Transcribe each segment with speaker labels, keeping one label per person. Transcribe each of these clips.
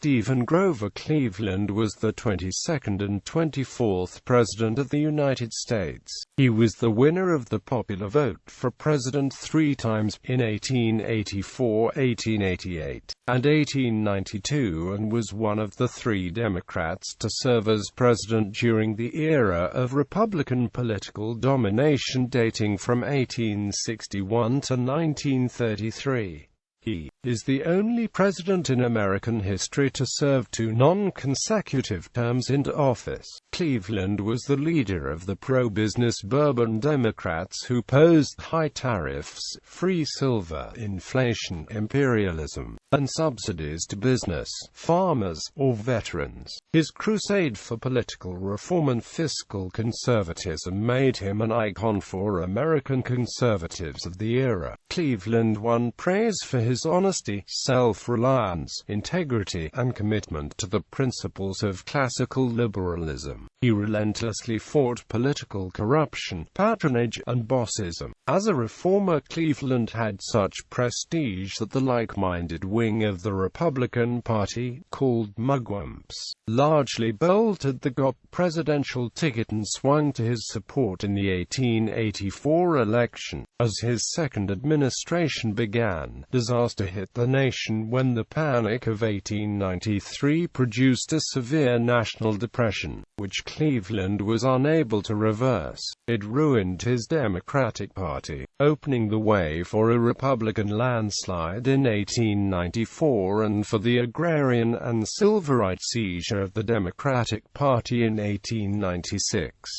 Speaker 1: Stephen Grover Cleveland was the 22nd and 24th President of the United States. He was the winner of the popular vote for president 3 times, in 1884, 1888, and 1892, and was one of the 3 Democrats to serve as president during the era of Republican political domination dating from 1861 to 1933. He is the only president in American history to serve 2 non-consecutive terms into office. Cleveland was the leader of the pro-business Bourbon Democrats who opposed high tariffs, free silver, inflation, imperialism, and subsidies to business, farmers, or veterans. His crusade for political reform and fiscal conservatism made him an icon for American conservatives of the era. Cleveland won praise for his honesty, self-reliance, integrity, and commitment to the principles of classical liberalism. He relentlessly fought political corruption, patronage, and bossism. As a reformer, Cleveland had such prestige that the like-minded wing of the Republican Party, called mugwumps, largely bolted the GOP presidential ticket and swung to his support in the 1884 election. As his second administration began, disaster hit the nation when the Panic of 1893 produced a severe national depression, which Cleveland was unable to reverse. It ruined his Democratic Party, opening the way for a Republican landslide in 1894 and for the agrarian and civil rights seizure of the Democratic Party in 1896.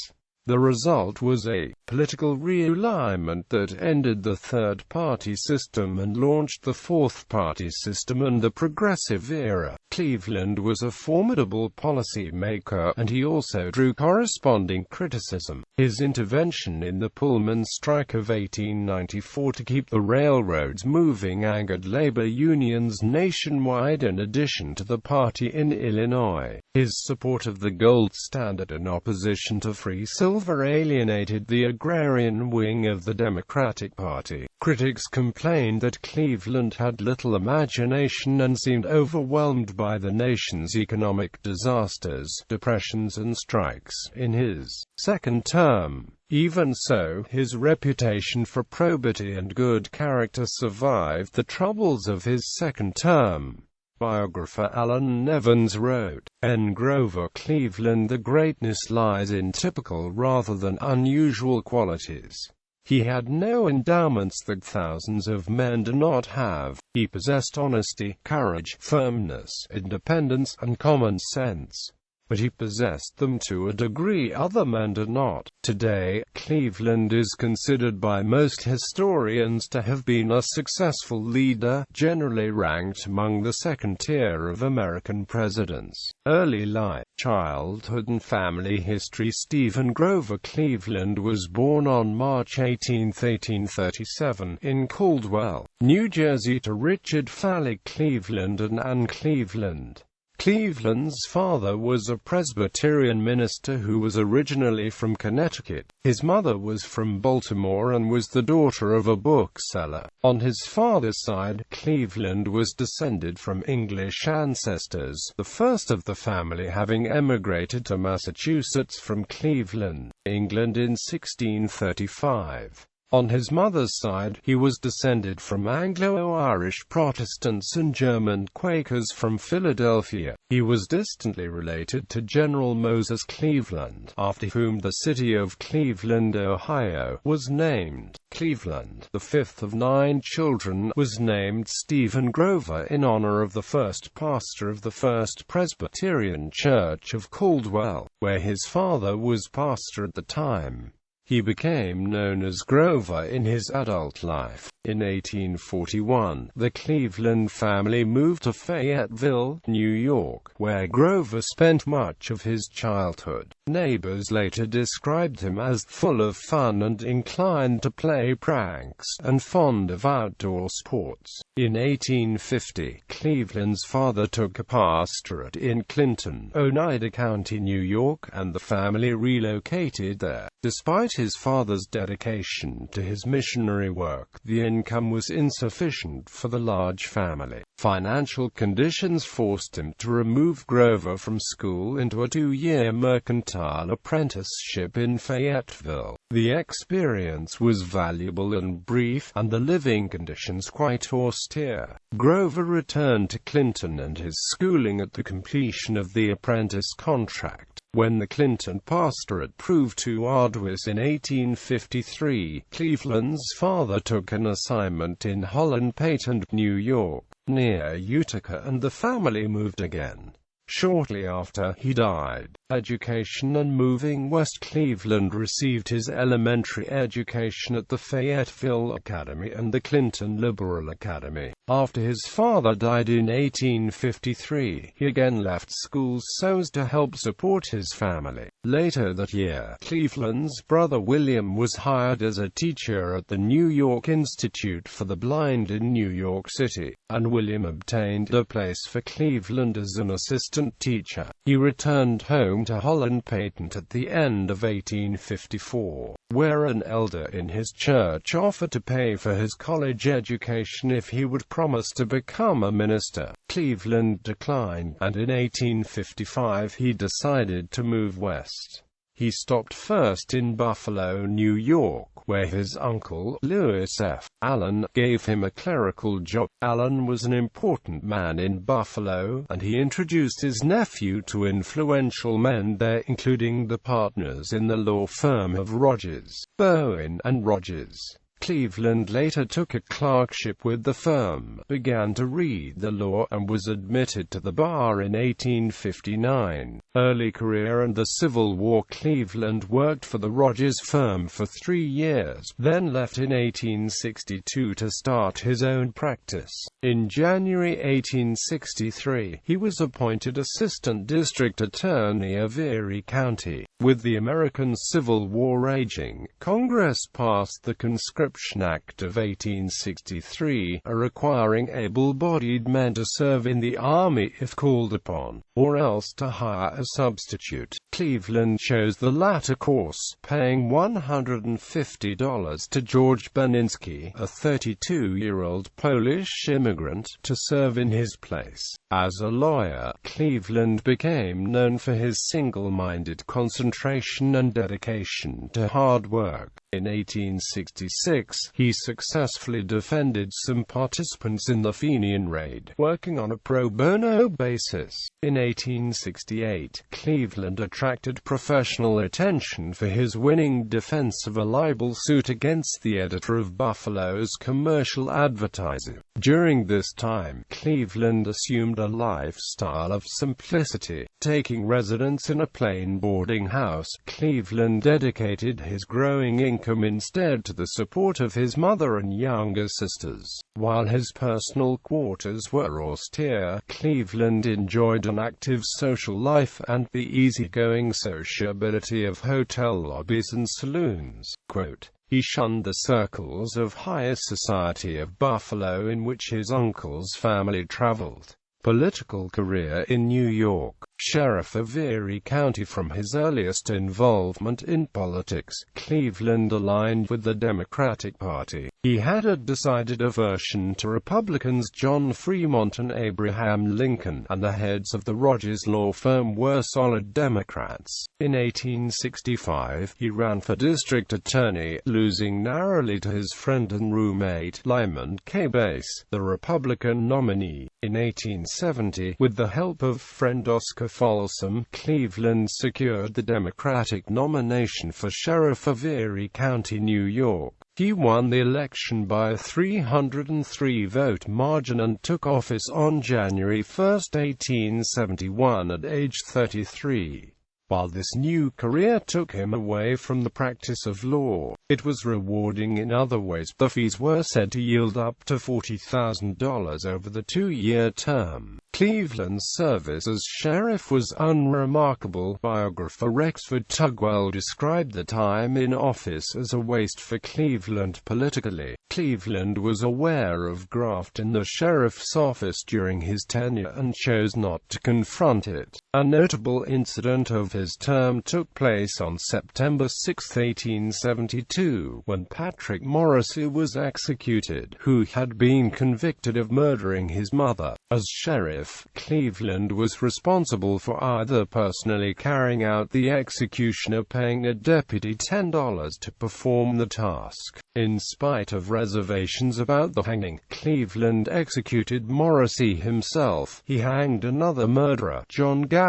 Speaker 1: The result was a political realignment that ended the third-party system and launched the fourth-party system and the progressive era. Cleveland was a formidable policy-maker, and he also drew corresponding criticism. His intervention in the Pullman strike of 1894 to keep the railroads moving angered labor unions nationwide in addition to the party in Illinois. His support of the gold standard and opposition to free silver alienated the agrarian wing of the Democratic Party. Critics complained that Cleveland had little imagination and seemed overwhelmed by the nation's economic disasters, depressions and strikes in his second term. Even so, his reputation for probity and good character survived the troubles of his second term. Biographer Alan Nevins wrote, "N. Grover Cleveland, the greatness lies in typical rather than unusual qualities. He had no endowments that thousands of men do not have. He possessed honesty, courage, firmness, independence, and common sense. But he possessed them to a degree other men do not." Today, Cleveland is considered by most historians to have been a successful leader, generally ranked among the second tier of American presidents. Early life, childhood and family history. Stephen Grover Cleveland was born on March 18, 1837, in Caldwell, New Jersey, to Richard Falley Cleveland and Anne Cleveland. Cleveland's father was a Presbyterian minister who was originally from Connecticut. His mother was from Baltimore and was the daughter of a bookseller. On his father's side, Cleveland was descended from English ancestors, the first of the family having emigrated to Massachusetts from Cleveland, England in 1635. On his mother's side, he was descended from Anglo-Irish Protestants and German Quakers from Philadelphia. He was distantly related to General Moses Cleveland, after whom the city of Cleveland, Ohio, was named. Cleveland, the fifth of 9 children, was named Stephen Grover in honor of the first pastor of the First Presbyterian Church of Caldwell, where his father was pastor at the time. He became known as Grover in his adult life. In 1841, the Cleveland family moved to Fayetteville, New York, where Grover spent much of his childhood. Neighbors later described him as full of fun and inclined to play pranks, and fond of outdoor sports. In 1850, Cleveland's father took a pastorate in Clinton, Oneida County, New York, and the family relocated there. Despite his father's dedication to his missionary work, the income was insufficient for the large family. Financial conditions forced him to remove Grover from school into a 2-year mercantile apprenticeship in Fayetteville. The experience was valuable and brief, and the living conditions quite austere. Grover returned to Clinton and his schooling at the completion of the apprentice contract. When the Clinton pastorate proved too arduous in 1853, Cleveland's father took an assignment in Holland Patent, New York, near Utica, and the family moved again. Shortly after he died, education and moving west, Cleveland received his elementary education at the Fayetteville Academy and the Clinton Liberal Academy. After his father died in 1853, he again left school so as to help support his family. Later that year, Cleveland's brother William was hired as a teacher at the New York Institute for the Blind in New York City, and William obtained a place for Cleveland as an assistant teacher. He returned home to Holland Patent at the end of 1854, where an elder in his church offered to pay for his college education if he would promise to become a minister. Cleveland declined, and in 1855 he decided to move west. He stopped first in Buffalo, New York, where his uncle, Lewis F. Allen, gave him a clerical job. Allen was an important man in Buffalo, and he introduced his nephew to influential men there, including the partners in the law firm of Rogers, Bowen, and Rogers. Cleveland later took a clerkship with the firm, began to read the law, and was admitted to the bar in 1859. Early career and the Civil War. Cleveland worked for the Rogers firm for 3 years, then left in 1862 to start his own practice. In January 1863, he was appointed Assistant District Attorney of Erie County. With the American Civil War raging, Congress passed the Conscription Act of 1863, requiring able-bodied men to serve in the Army if called upon, or else to hire a substitute. Cleveland chose the latter course, paying $150 to George Beninsky, a 32-year-old Polish immigrant, to serve in his place. As a lawyer, Cleveland became known for his single-minded concentration and dedication to hard work. In 1866, he successfully defended some participants in the Fenian raid, working on a pro bono basis. In 1868, Cleveland attracted professional attention for his winning defense of a libel suit against the editor of Buffalo's commercial advertiser. During this time, Cleveland assumed a lifestyle of simplicity, taking residence in a plain boarding house. Cleveland dedicated his growing income instead to the support of his mother and younger sisters. While his personal quarters were austere, Cleveland enjoyed an active social life and the easygoing sociability of hotel lobbies and saloons. Quote, "He shunned the circles of higher society of Buffalo in which his uncle's family traveled." Political career in New York. Sheriff of Erie County. From his earliest involvement in politics, Cleveland aligned with the Democratic Party. He had a decided aversion to Republicans John Fremont and Abraham Lincoln, and the heads of the Rogers law firm were solid Democrats. In 1865, he ran for district attorney, losing narrowly to his friend and roommate, Lyman K. Bass, the Republican nominee. In 1870, with the help of friend Oscar Folsom, Cleveland secured the Democratic nomination for Sheriff of Erie County, New York. He won the election by a 303-vote margin and took office on January 1, 1871 at age 33. While this new career took him away from the practice of law, it was rewarding in other ways. The fees were said to yield up to $40,000 over the 2-year term. Cleveland's service as sheriff was unremarkable. Biographer Rexford Tugwell described the time in office as a waste for Cleveland politically. Cleveland was aware of graft in the sheriff's office during his tenure and chose not to confront it. A notable incident of his term took place on September 6, 1872, when Patrick Morrissey was executed, who had been convicted of murdering his mother. As sheriff, Cleveland was responsible for either personally carrying out the execution or paying a deputy $10 to perform the task. In spite of reservations about the hanging, Cleveland executed Morrissey himself. He hanged another murderer, John Gaffney,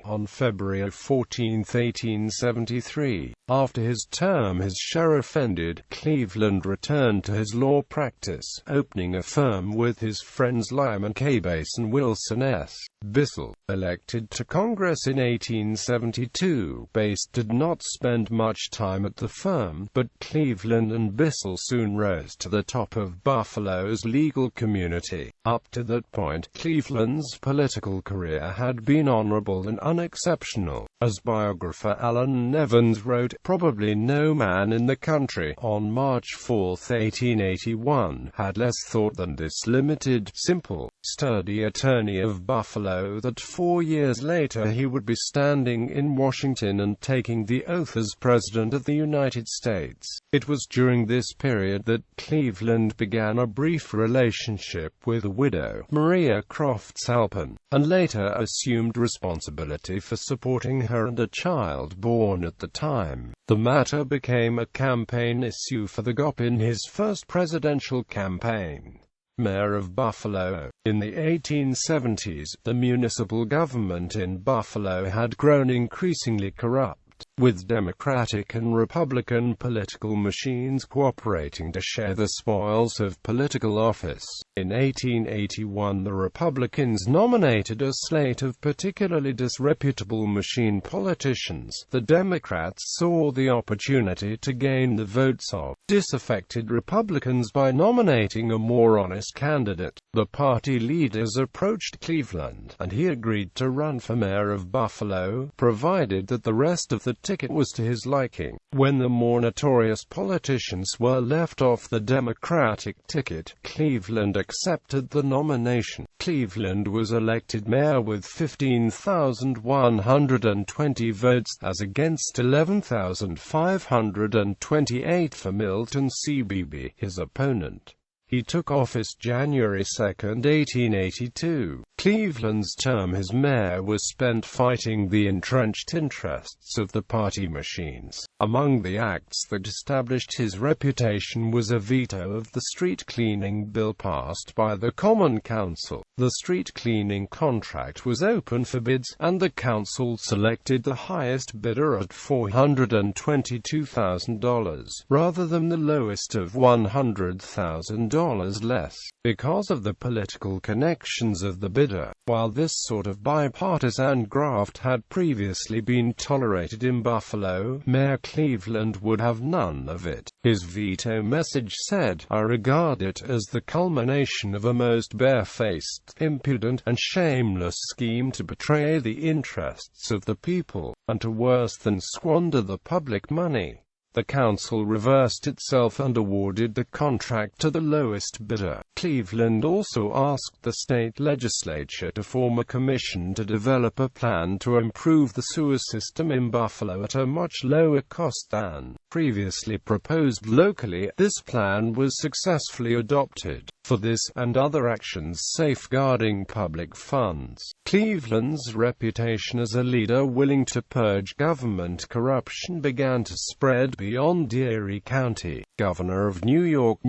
Speaker 1: on February 14, 1873. After his term as sheriff ended, Cleveland returned to his law practice, opening a firm with his friends Lyman K. Bass and Wilson S. Bissell. Elected to Congress in 1872, Bass did not spend much time at the firm, but Cleveland and Bissell soon rose to the top of Buffalo's legal community. Up to that point, Cleveland's political career had been honorable and unexceptional. As biographer Alan Nevins wrote, "Probably no man in the country, on March 4, 1881, had less thought than this limited, simple, sturdy attorney of Buffalo that 4 years later he would be standing in Washington and taking the oath as President of the United States." It was during this period that Cleveland began a brief relationship with the widow, Maria Crofts Halpin, and later assumed responsibility for supporting her and a child born at the time. The matter became a campaign issue for the GOP in his first presidential campaign. Mayor of Buffalo. In the 1870s, the municipal government in Buffalo had grown increasingly corrupt, with Democratic and Republican political machines cooperating to share the spoils of political office. In 1881, the Republicans nominated a slate of particularly disreputable machine politicians. The Democrats saw the opportunity to gain the votes of disaffected Republicans by nominating a more honest candidate. The party leaders approached Cleveland, and he agreed to run for mayor of Buffalo, provided that the rest of the ticket was to his liking. When the more notorious politicians were left off the Democratic ticket, Cleveland accepted the nomination. Cleveland was elected mayor with 15,120 votes, as against 11,528 for Milton C. Beebe, his opponent. He took office January 2, 1882. Cleveland's term as mayor was spent fighting the entrenched interests of the party machines. Among the acts that established his reputation was a veto of the street cleaning bill passed by the Common Council. The street cleaning contract was open for bids, and the council selected the highest bidder at $422,000, rather than the lowest of $100,000 less, because of the political connections of the bidder. While this sort of bipartisan graft had previously been tolerated in Buffalo, Mayor Cleveland would have none of it. His veto message said, "I regard it as the culmination of a most barefaced, impudent, and shameless scheme to betray the interests of the people, and to worse than squander the public money." The council reversed itself and awarded the contract to the lowest bidder. Cleveland also asked the state legislature to form a commission to develop a plan to improve the sewer system in Buffalo at a much lower cost than previously proposed locally. This plan was successfully adopted. For this, and other actions safeguarding public funds, Cleveland's reputation as a leader willing to purge government corruption began to spread beyond Erie County. Governor of New York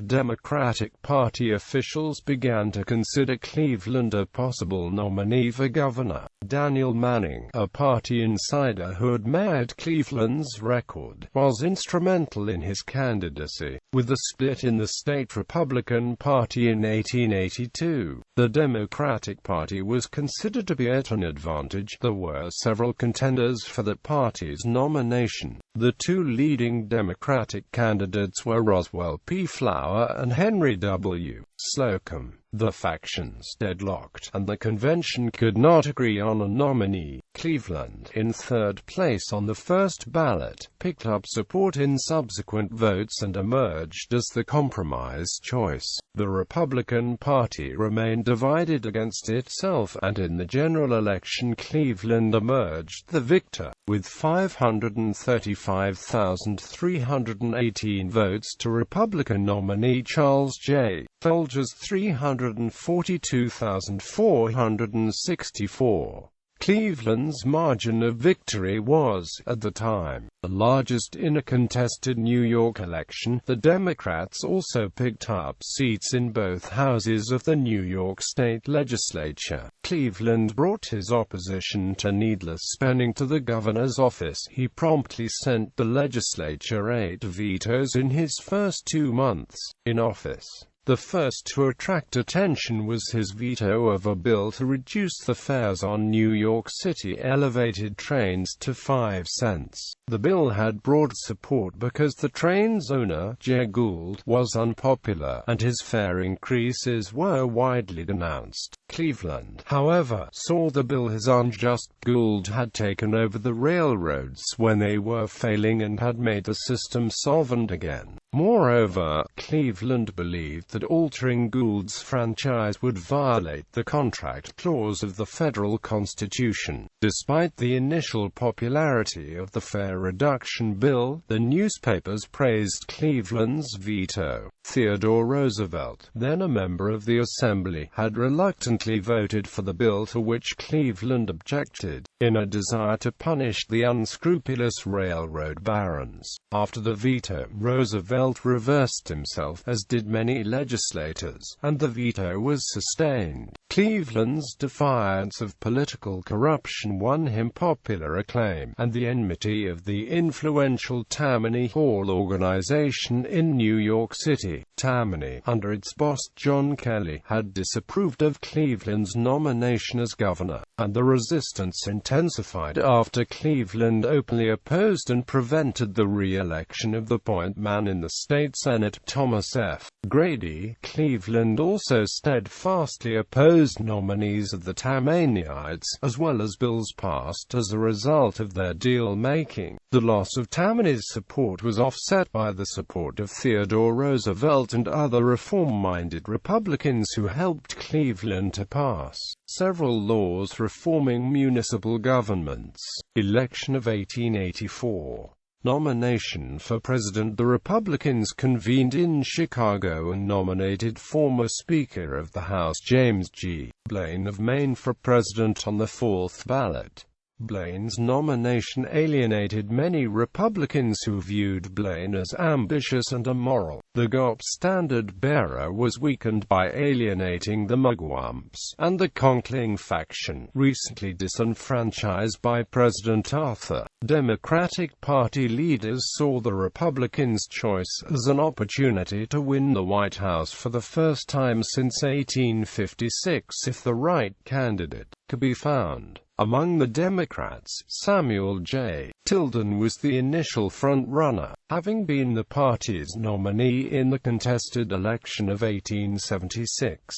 Speaker 1: Democratic Party officials began to consider Cleveland a possible nominee for governor. Daniel Manning, a party insider who admired Cleveland's record, was instrumental in his candidacy. With the split in the state Republican Party in 1882, the Democratic Party was considered to be at an advantage. There were several contenders for the party's nomination. The two leading Democratic candidates were Roswell P. Flower and Henry W. Slocum. The factions deadlocked, and the convention could not agree on a nominee. Cleveland, in third place on the first ballot, picked up support in subsequent votes and emerged as the compromise choice. The Republican Party remained divided against itself, and in the general election Cleveland emerged the victor, with 535,318 votes to Republican nominee Charles J. Folger's 342,464. Cleveland's margin of victory was, at the time, the largest in a contested New York election. The Democrats also picked up seats in both houses of the New York State Legislature. Cleveland brought his opposition to needless spending to the governor's office. He promptly sent the legislature 8 vetoes in his first 2 months in office. The first to attract attention was his veto of a bill to reduce the fares on New York City elevated trains to 5 cents. The bill had broad support because the train's owner, Jay Gould, was unpopular, and his fare increases were widely denounced. Cleveland, however, saw the bill as unjust. Gould had taken over the railroads when they were failing and had made the system solvent again. Moreover, Cleveland believed that altering Gould's franchise would violate the contract clause of the federal Constitution. Despite the initial popularity of the fare reduction bill, the newspapers praised Cleveland's veto. Theodore Roosevelt, then a member of the Assembly, had reluctantly voted for the bill, to which Cleveland objected, in a desire to punish the unscrupulous railroad barons. After the veto, Roosevelt reversed himself, as did many legislators, and the veto was sustained. Cleveland's defiance of political corruption won him popular acclaim, and the enmity of the influential Tammany Hall organization in New York City. Tammany, under its boss John Kelly, had disapproved of Cleveland's nomination as governor, and the resistance intensified after Cleveland openly opposed and prevented the re-election of the point man in the state Senate, Thomas F. Grady. Cleveland also steadfastly opposed nominees of the Tammanites, as well as bills passed as a result of their deal-making. The loss of Tammany's support was offset by the support of Theodore Roosevelt and other reform-minded Republicans who helped Cleveland to pass several laws reforming municipal governments. Election of 1884. Nomination for president. The Republicans convened in Chicago and nominated former Speaker of the House James G. Blaine of Maine for president on the 4th ballot. Blaine's nomination alienated many Republicans who viewed Blaine as ambitious and immoral. The GOP standard-bearer was weakened by alienating the Mugwumps and the Conkling faction, recently disenfranchised by President Arthur. Democratic Party leaders saw the Republicans' choice as an opportunity to win the White House for the first time since 1856 if the right candidate could be found. Among the Democrats, Samuel J. Tilden was the initial front-runner, having been the party's nominee in the contested election of 1876.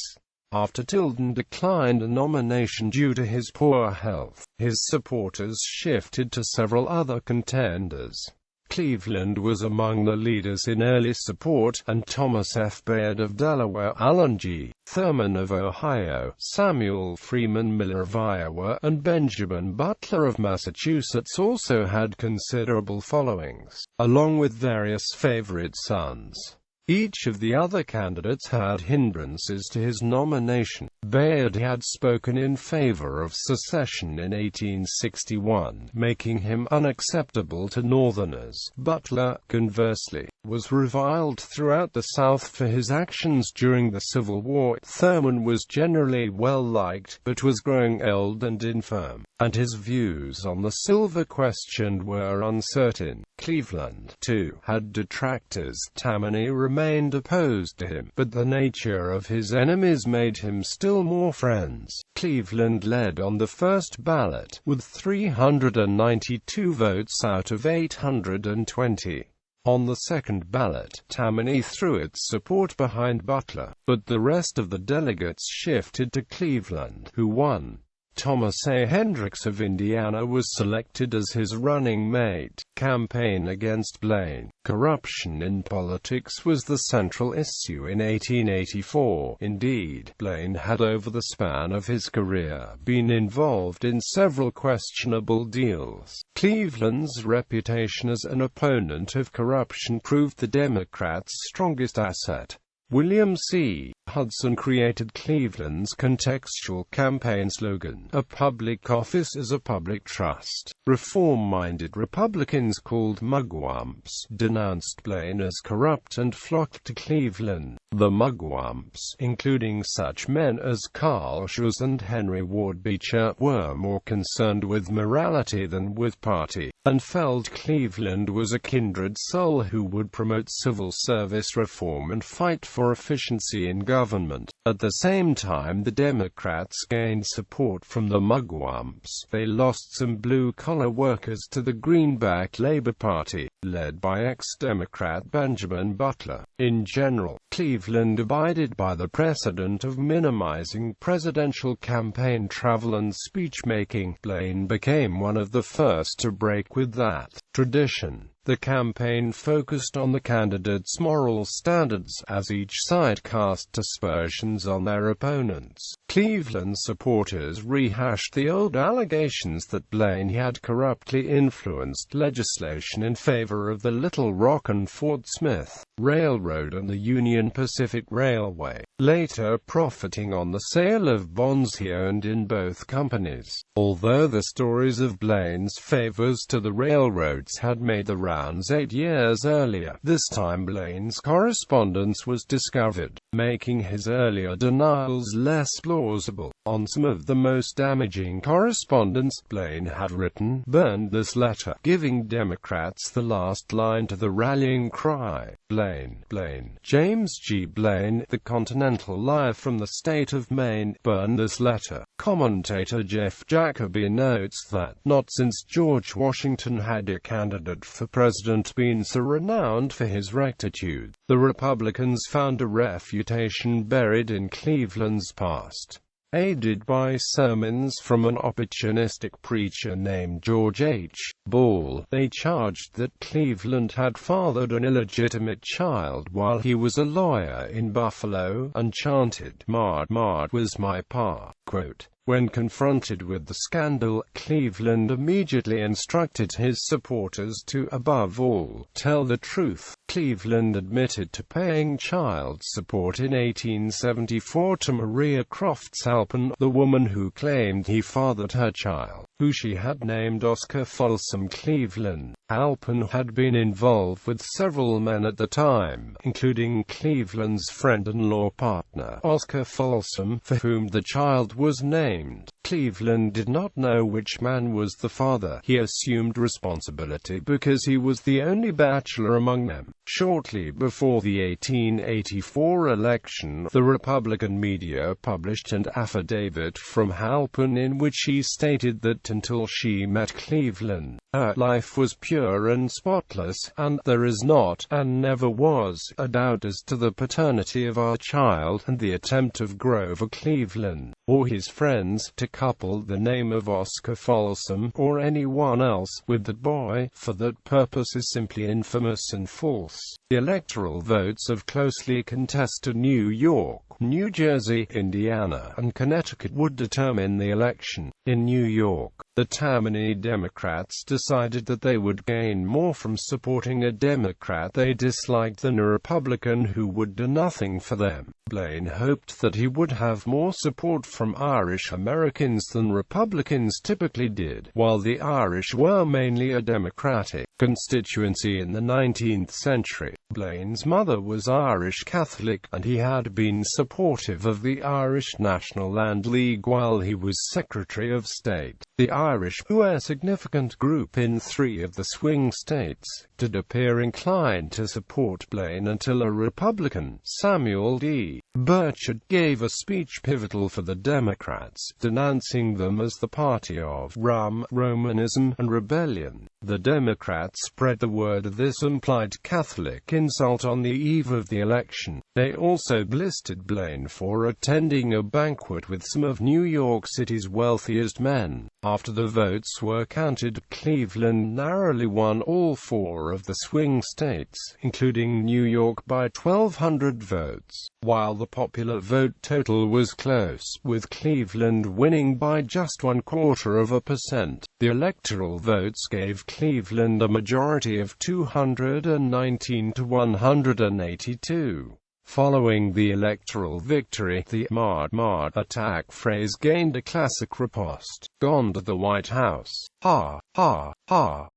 Speaker 1: After Tilden declined a nomination due to his poor health, his supporters shifted to several other contenders. Cleveland was among the leaders in early support, and Thomas F. Bayard of Delaware, Allen G. Thurman of Ohio, Samuel Freeman Miller of Iowa, and Benjamin Butler of Massachusetts also had considerable followings, along with various favorite sons. Each of the other candidates had hindrances to his nomination. Bayard had spoken in favor of secession in 1861, making him unacceptable to Northerners. Butler, conversely, was reviled throughout the South for his actions during the Civil War. Thurman was generally well-liked, but was growing old and infirm, and his views on the silver question were uncertain. Cleveland, too, had detractors. Tammany remained opposed to him, but the nature of his enemies made him still more friends. Cleveland led on the first ballot, with 392 votes out of 820. On the second ballot, Tammany threw its support behind Butler, but the rest of the delegates shifted to Cleveland, who won. Thomas A. Hendricks of Indiana was selected as his running mate. Campaign against Blaine. Corruption in politics was the central issue in 1884. Indeed, Blaine had over the span of his career been involved in several questionable deals. Cleveland's reputation as an opponent of corruption proved the Democrats' strongest asset. William C. Hudson created Cleveland's contextual campaign slogan, "A public office is a public trust." Reform-minded Republicans called mugwumps denounced Blaine as corrupt and flocked to Cleveland. The mugwumps, including such men as Carl Schurz and Henry Ward Beecher, were more concerned with morality than with party, and felt Cleveland was a kindred soul who would promote civil service reform and fight for efficiency in government. At the same time the Democrats gained support from the mugwumps. They lost some blue-collar workers to the Greenback Labor Party, led by ex-Democrat Benjamin Butler. In general, Cleveland abided by the precedent of minimizing presidential campaign travel and speech-making. Blaine became one of the first to break with that tradition. The campaign focused on the candidates' moral standards, as each side cast aspersions on their opponents. Cleveland supporters rehashed the old allegations that Blaine had corruptly influenced legislation in favor of the Little Rock and Fort Smith Railroad and the Union Pacific Railway, later profiting on the sale of bonds he owned in both companies. Although the stories of Blaine's favors to the railroads had made the rounds 8 years earlier, this time Blaine's correspondence was discovered, making his earlier denials less plausible. On some of the most damaging correspondence Blaine had written, burned this letter, giving Democrats the last line to the rallying cry. Blaine, James G. Blaine, The Continental Liar from the State of Maine, burned this letter. Commentator Jeff Jacoby notes that, not since George Washington had a candidate for president been so renowned for his rectitude. The Republicans found a refutation buried in Cleveland's past. Aided by sermons from an opportunistic preacher named George H. Ball, they charged that Cleveland had fathered an illegitimate child while he was a lawyer in Buffalo, and chanted, "Mart was my pa." Quote, when confronted with the scandal, Cleveland immediately instructed his supporters to, above all, tell the truth. Cleveland admitted to paying child support in 1874 to Maria Crofts Halpin, the woman who claimed he fathered her child, who she had named Oscar Folsom Cleveland. Halpin had been involved with several men at the time, including Cleveland's friend and law partner, Oscar Folsom, for whom the child was named. Cleveland did not know which man was the father. He assumed responsibility because he was the only bachelor among them. Shortly before the 1884 election, the Republican media published an affidavit from Halpin in which he stated that until she met Cleveland, her life was pure and spotless, and there is not, and never was, a doubt as to the paternity of our child, and the attempt of Grover Cleveland, or his friends, to couple the name of Oscar Folsom, or anyone else, with that boy, for that purpose is simply infamous and false. The electoral votes of closely contested New York, New Jersey, Indiana, and Connecticut would determine the election. In New York, the Tammany Democrats decided that they would gain more from supporting a Democrat they disliked than a Republican who would do nothing for them. Blaine hoped that he would have more support from Irish Americans than Republicans typically did. While the Irish were mainly a Democratic constituency in the 19th century, Blaine's mother was Irish Catholic, and he had been supportive of the Irish National Land League while he was Secretary of State. The Irish were a significant group in 3 of the swing states, did appear inclined to support Blaine until a Republican, Samuel D. Burchard, gave a speech pivotal for the Democrats, denouncing them as the party of rum, Romanism, and rebellion. The Democrats spread the word of this implied Catholic insult on the eve of the election. They also blisted Blaine for attending a banquet with some of New York City's wealthiest men. After the votes were counted, Cleveland narrowly won all 4 of the swing states, including New York, by 1,200 votes. While the popular vote total was close, with Cleveland winning by just 0.25%, the electoral votes gave Cleveland a majority of 219 to 182. Following the electoral victory, the Mart attack phrase gained a classic riposte. "Gone to the White House. Ha, ha, ha."